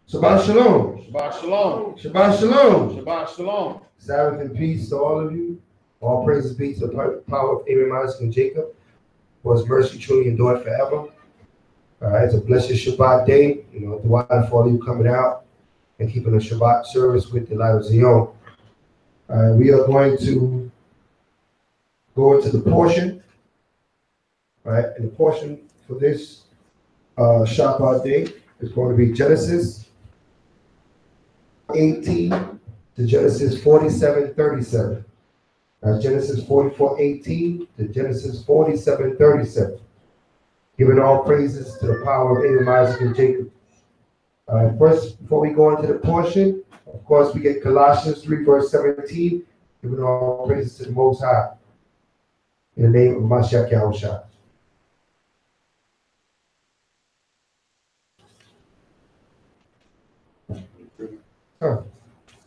Shabbat Shalom. Shabbat Shalom. Shabbat Shalom. Shabbat Shalom. Sabbath and peace to all of you. All praises be to the power of Abraham, Isaac, and Jacob, for his mercy truly endured forever. All right, it's a blessed Shabbat day. You know, the water for all of you coming out and keeping a Shabbat service with the light of Zion. All right, we are going to go into the portion. All right, and the portion for this Shabbat day is going to be Genesis 18 to Genesis 47:37. Genesis 44:18 to Genesis 47:37. Giving all praises to the power of Abraham, Isaac, and Jacob. First, before we go into the portion, of course, we get Colossians 3, verse 17. Giving all praises to the Most High. In the name of Mashiach Yahushua.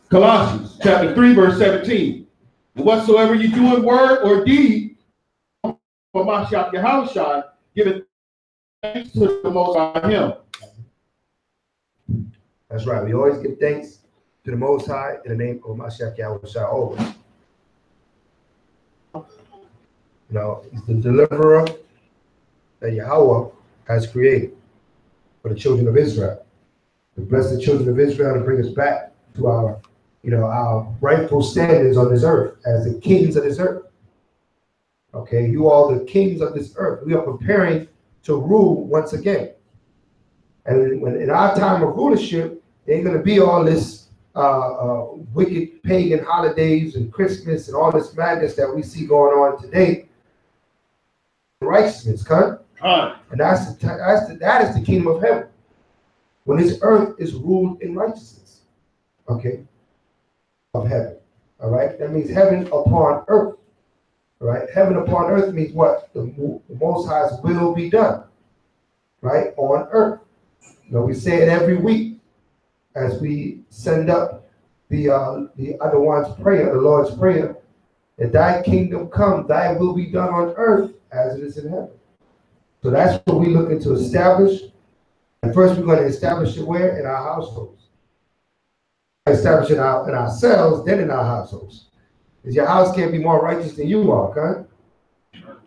Colossians chapter 3, verse 17. And whatsoever you do in word or deed, for Mashiach Yahushua, give it thanks to the Most High Him. That's right. We always give thanks to the Most High in the name of Mashiach Yahushua always. You know, he's the deliverer that Yahweh has created for the children of Israel. To bless the children of Israel and bring us back to our, our rightful standards on this earth as the kings of this earth. Okay, you are the kings of this earth. We are preparing to rule once again. And when in our time of rulership, there ain't going to be all this wicked pagan holidays and Christmas and all this madness that we see going on today. Righteousness, cut. And that is the kingdom of heaven. When this earth is ruled in righteousness, okay, of heaven, all right? That means heaven upon earth, all right? Heaven upon earth means what? The Most High's will be done, right, on earth. You know, we say it every week as we send up the other one's prayer, the Lord's prayer, that thy kingdom come, thy will be done on earth as it is in heaven. So that's what we're looking to establish. And first, we're going to establish it where? In our households. Establish it in ourselves, then in our households. Because your house can't be more righteous than you are, okay?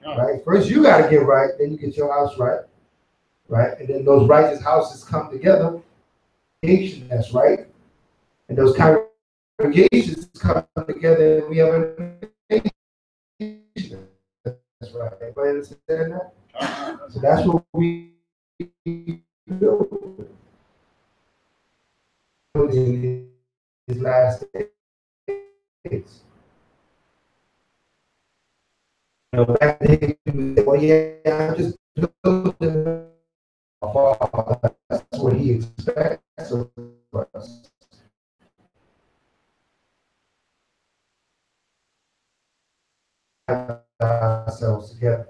Right? First, you got to get right, then you get your house right. Right? And then those righteous houses come together. That's right. And those congregations come together, and we have a nation. That's right. Everybody understand that? So that's what we do in these last days. Back then, well, yeah, I'm just building. That's what he expects of us. Ourselves together.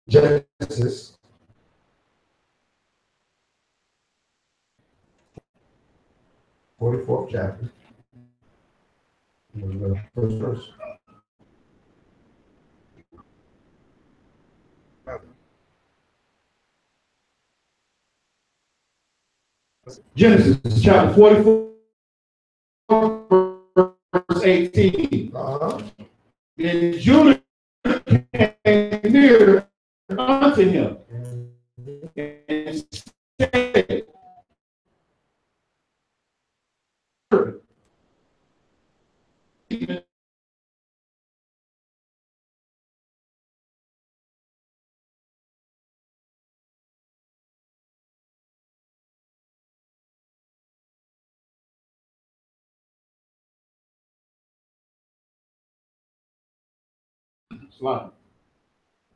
Genesis 44th chapter. First verse. Genesis chapter 44, verse 18. And Judah came near unto him and said,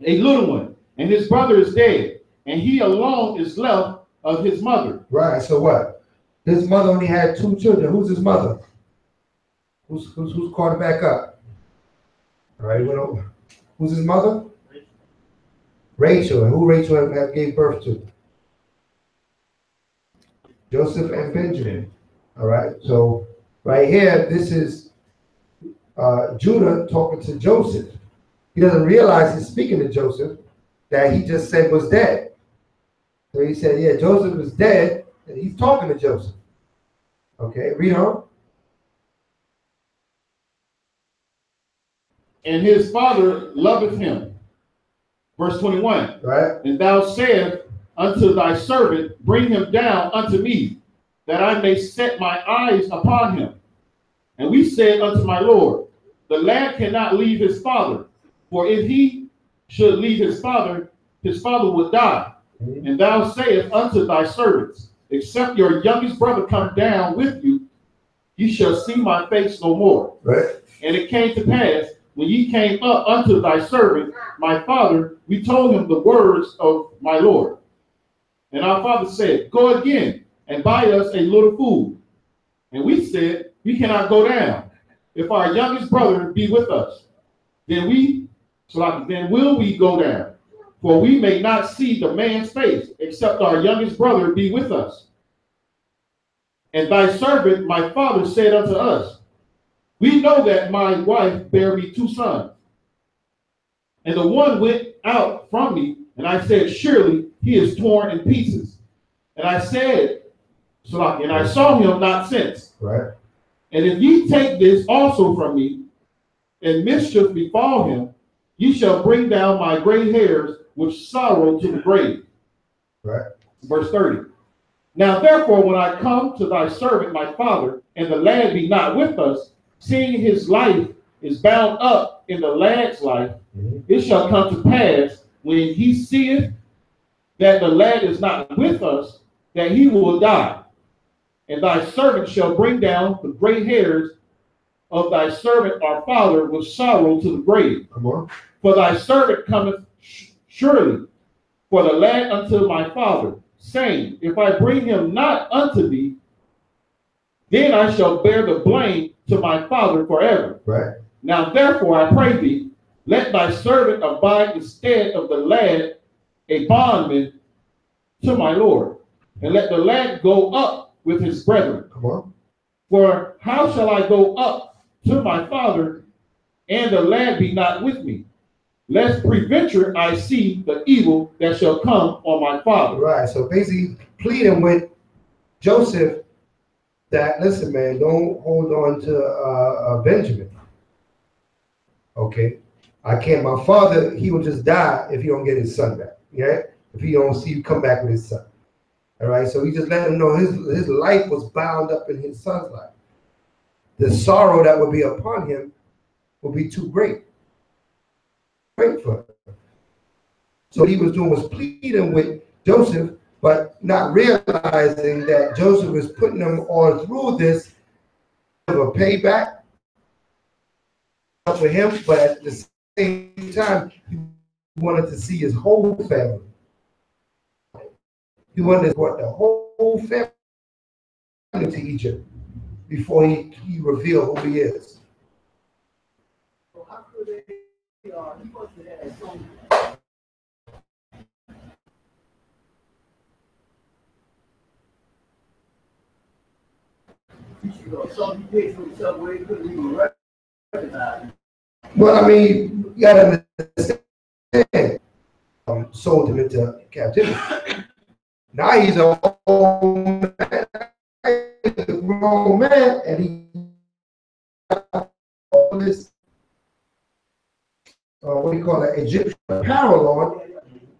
a little one, and his brother is dead, and he alone is left of his mother. Right, so what? His mother only had 2 children. Who's his mother? Who's caught it back up? All right, who's his mother? Rachel. And who Rachel have gave birth to? Joseph and Benjamin. All right, so right here, this is Judah talking to Joseph. He doesn't realize he's speaking to Joseph that he just said was dead. So he said, yeah, Joseph is dead. And he's talking to Joseph. Okay, read on. And his father loveth him. Verse 21. Right. And thou sayest unto thy servant, bring him down unto me, that I may set my eyes upon him. And we said unto my Lord, the lad cannot leave his father, for if he should leave his father would die. And thou sayest unto thy servants, except your youngest brother come down with you, ye shall see my face no more. Right. And it came to pass, when ye came up unto thy servant, my father, we told him the words of my Lord. And our father said, go again and buy us a little food. And we said, we cannot go down. If our youngest brother be with us, then will we go down. For we may not see the man's face, except our youngest brother be with us. And thy servant, my father, said unto us, we know that my wife bare me 2 sons. And the one went out from me, and I said, surely he is torn in pieces. And I said, and I saw him not since. Right. And if ye take this also from me, and mischief befall him, ye shall bring down my gray hairs with sorrow to the grave. Right. Verse 30. Now therefore, when I come to thy servant my father, and the lad be not with us, seeing his life is bound up in the lad's life, it shall come to pass, when he seeth that the lad is not with us, that he will die. And thy servant shall bring down the gray hairs of thy servant our father with sorrow to the grave. Come on. For thy servant cometh surely for the lad unto my father, saying, if I bring him not unto thee, then I shall bear the blame to my father forever. Right. Now therefore I pray thee, let thy servant abide instead of the lad a bondman to my Lord, and let the lad go up with his brethren. Come on. For how shall I go up to my father, and the lad be not with me? Lest peradventure I see the evil that shall come on my father. Right. So basically pleading with Joseph that, listen, man, don't hold on to Benjamin. Okay. I can't. My father, he will just die if he don't get his son back. Yeah. If he don't see you come back with his son. All right. So he just let him know his life was bound up in his son's life. The sorrow that would be upon him would be too great. Great for him. So what he was doing was pleading with Joseph, but not realizing that Joseph was putting them all through this of a payback for him, but at the same time, he wanted to see his whole family. He wanted to bring the whole family to Egypt before he revealed who he is. Well, I mean, you gotta understand, sold him into captivity. Now he's a old man, a grown man, and he got all this, what do you call it, Egyptian apparel on.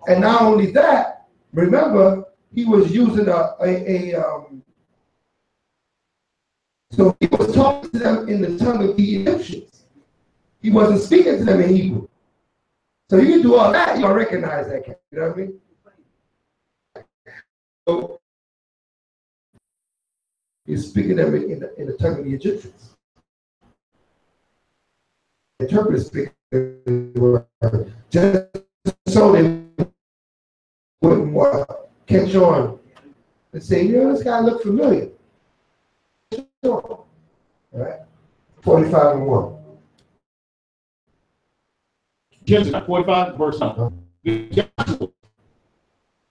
And not only that, remember, he was using so he was talking to them in the tongue of the Egyptians. He wasn't speaking to them in Hebrew. So you can do all that, you don't recognize that, you know what I mean? So he's speaking to them in the tongue of the Egyptians. The interpreter speaking just so they wouldn't catch on and say, you know, this guy looked familiar. All right, 45 and 1. Genesis 45, verse 9. Joshua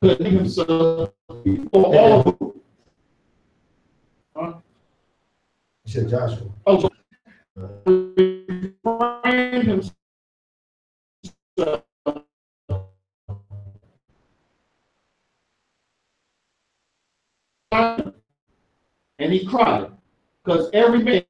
could leave himself before all of them. You said Joshua. Oh, so refrain himself and he cried, because every man